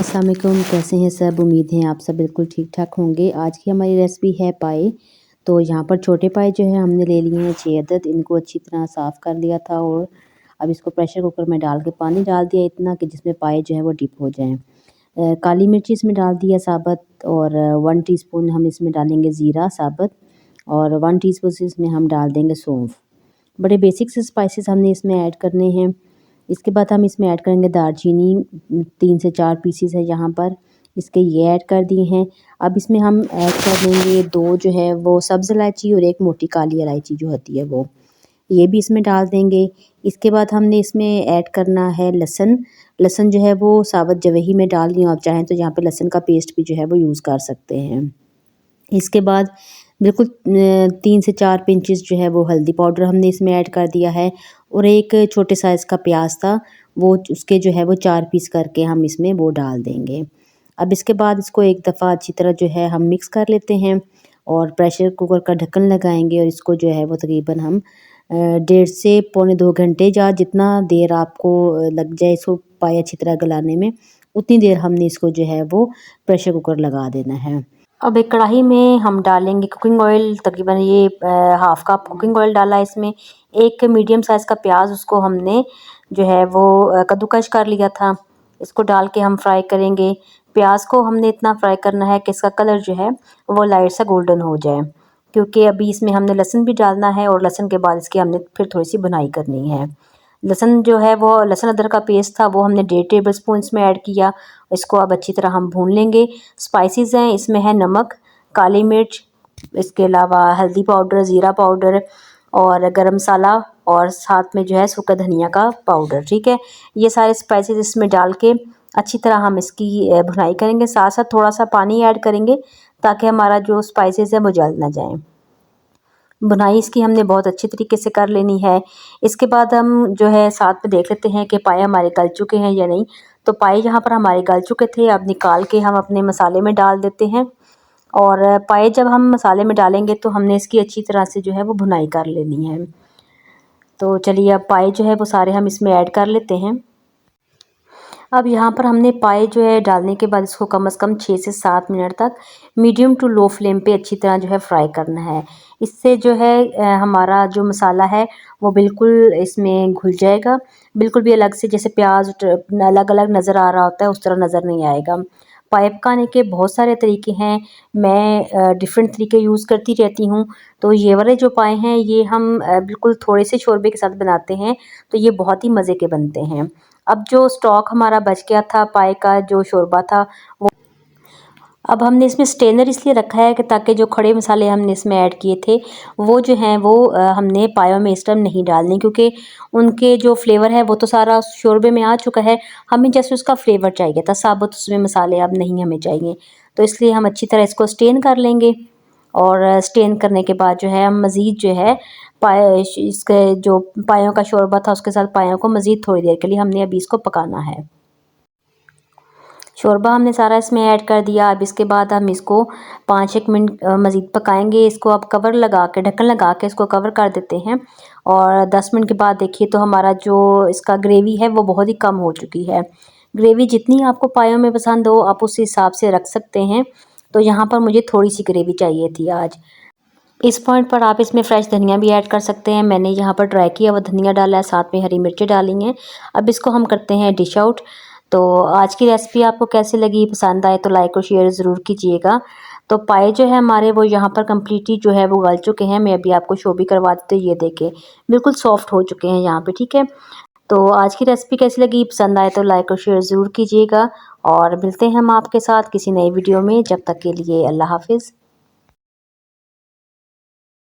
अस्सलाम वालेकुम, कैसे हैं सब। उम्मीद है आप सब बिल्कुल ठीक ठाक होंगे। आज की हमारी रेसिपी है पाए। तो यहाँ पर छोटे पाए जो है हमने ले लिए हैं 6 अदद। इनको अच्छी तरह साफ़ कर लिया था और अब इसको प्रेशर कुकर में डाल के पानी डाल दिया इतना कि जिसमें पाए जो है वो डिप हो जाएं। काली मिर्ची इसमें डाल दिया साबुत और 1 टीस्पून हम इसमें डालेंगे ज़ीरा साबुत और 1 टीस्पून इसमें हम डाल देंगे सौंफ। बड़े बेसिक से स्पाइसेस हमने इसमें ऐड करने हैं। इसके बाद हम इसमें ऐड करेंगे दालचीनी, 3 से 4 पीसेस है यहाँ पर, इसके ये ऐड कर दिए हैं। अब इसमें हम ऐड कर देंगे 2 जो है वो सब्ज़ इलायची और 1 मोटी काली इलायची जो होती है वो, ये भी इसमें डाल देंगे। इसके बाद हमने इसमें ऐड करना है लहसुन। लहसुन जो है वो साबुत जवेही में डाल दिया, आप चाहें तो यहाँ पे लहसुन का पेस्ट भी जो है वो यूज़ कर सकते हैं। इसके बाद बिल्कुल 3 से 4 पिंचेस जो है वो हल्दी पाउडर हमने इसमें ऐड कर दिया है और एक छोटे साइज़ का प्याज था वो उसके जो है वो 4 पीस करके हम इसमें वो डाल देंगे। अब इसके बाद इसको एक दफ़ा अच्छी तरह जो है हम मिक्स कर लेते हैं और प्रेशर कुकर का ढक्कन लगाएंगे और इसको जो है वो तकरीबन हम 1.5 से पौने 2 घंटे या जितना देर आपको लग जाए इसको पाए अच्छी तरह गलाने में, उतनी देर हमने इसको जो है वो प्रेशर कुकर लगा देना है। अब एक कढ़ाई में हम डालेंगे कुकिंग ऑयल, तकरीबन ये हाफ़ कप कुकिंग ऑयल डाला है इसमें। एक मीडियम साइज़ का प्याज उसको हमने जो है वो कद्दूकश कर लिया था, इसको डाल के हम फ्राई करेंगे। प्याज को हमने इतना फ्राई करना है कि इसका कलर जो है वो लाइट सा गोल्डन हो जाए, क्योंकि अभी इसमें हमने लहसुन भी डालना है और लहसुन के बाद इसकी हमने फिर थोड़ी सी भुनाई करनी है। लहसुन जो है वो लहसुन अदरक का पेस्ट था वो हमने 1.5 टेबल स्पून इसमें ऐड किया। इसको अब अच्छी तरह हम भून लेंगे। स्पाइसेस हैं इसमें है नमक, काली मिर्च, इसके अलावा हल्दी पाउडर, ज़ीरा पाउडर और गरम मसाला और साथ में जो है सूखा धनिया का पाउडर। ठीक है, ये सारे स्पाइसेस इसमें डाल के अच्छी तरह हम इसकी भुनाई करेंगे। साथ साथ थोड़ा सा पानी ऐड करेंगे ताकि हमारा जो स्पाइसेस है वो जल ना जाए। बुनाई इसकी हमने बहुत अच्छी तरीके से कर लेनी है। इसके बाद हम जो है साथ में देख लेते हैं कि पाए हमारे गल चुके हैं या नहीं। तो पाए जहाँ पर हमारे गल चुके थे अब निकाल के हम अपने मसाले में डाल देते हैं और पाए जब हम मसाले में डालेंगे तो हमने इसकी अच्छी तरह से जो है वो भुनाई कर लेनी है। तो चलिए अब पाए जो है वो सारे हम इसमें ऐड कर लेते हैं। अब यहाँ पर हमने पाए जो है डालने के बाद इसको कम से कम 6 से 7 मिनट तक मीडियम टू लो फ्लेम पे अच्छी तरह जो है फ्राई करना है। इससे जो है हमारा जो मसाला है वो बिल्कुल इसमें घुल जाएगा, बिल्कुल भी अलग से जैसे प्याज अलग अलग नज़र आ रहा होता है उस तरह नज़र नहीं आएगा। पाए पकाने के बहुत सारे तरीके हैं, मैं डिफरेंट तरीके यूज़ करती रहती हूँ। तो ये वाले जो पाए हैं ये हम बिल्कुल थोड़े से शोरबे के साथ बनाते हैं, तो ये बहुत ही मज़े के बनते हैं। अब जो स्टॉक हमारा बच गया था पाए का जो शोरबा था वो अब हमने इसमें स्ट्रेनर इसलिए रखा है कि ताकि जो खड़े मसाले हमने इसमें ऐड किए थे वो जो हैं वो हमने पायों में इस टाइम नहीं डालने, क्योंकि उनके जो फ्लेवर है वो तो सारा शोरबे में आ चुका है। हमें जैसे उसका फ्लेवर चाहिए था, साबुत उसमें मसाले अब नहीं हमें चाहिए। तो इसलिए हम अच्छी तरह इसको स्टेन कर लेंगे और स्टेन करने के बाद जो है हम मज़ीद जो है पाए इसके जो पायों का शोरबा था उसके साथ पायों को मज़ीद थोड़ी देर के लिए हमने अभी इसको पकाना है। शोरबा हमने सारा इसमें ऐड कर दिया। अब इसके बाद हम इसको 5-1 मिनट मज़ीद पकाएंगे। इसको अब कवर लगा के ढक्कन लगा के इसको कवर कर देते हैं और 10 मिनट के बाद देखिए तो हमारा जो इसका ग्रेवी है वो बहुत ही कम हो चुकी है। ग्रेवी जितनी आपको पायों में पसंद हो आप उस हिसाब से रख सकते हैं। तो यहाँ पर मुझे थोड़ी सी ग्रेवी चाहिए थी आज। इस पॉइंट पर आप इसमें फ्रेश धनिया भी ऐड कर सकते हैं। मैंने यहाँ पर ट्राई किया वो धनिया डाला है, साथ में हरी मिर्चें डाली हैं। अब इसको हम करते हैं डिश आउट। तो आज की रेसिपी आपको कैसी लगी, पसंद आए तो लाइक और शेयर ज़रूर कीजिएगा। तो पाए जो है हमारे वो यहाँ पर कम्प्लीटली जो है वो गल चुके हैं। मैं अभी आपको शो भी करवा देती हूँ, ये देखें बिल्कुल सॉफ्ट हो चुके हैं यहाँ पे। ठीक है, तो आज की रेसिपी कैसी लगी, पसंद आए तो लाइक और शेयर ज़रूर कीजिएगा और मिलते हैं हम आपके साथ किसी नई वीडियो में। जब तक के लिए अल्लाह हाफिज़।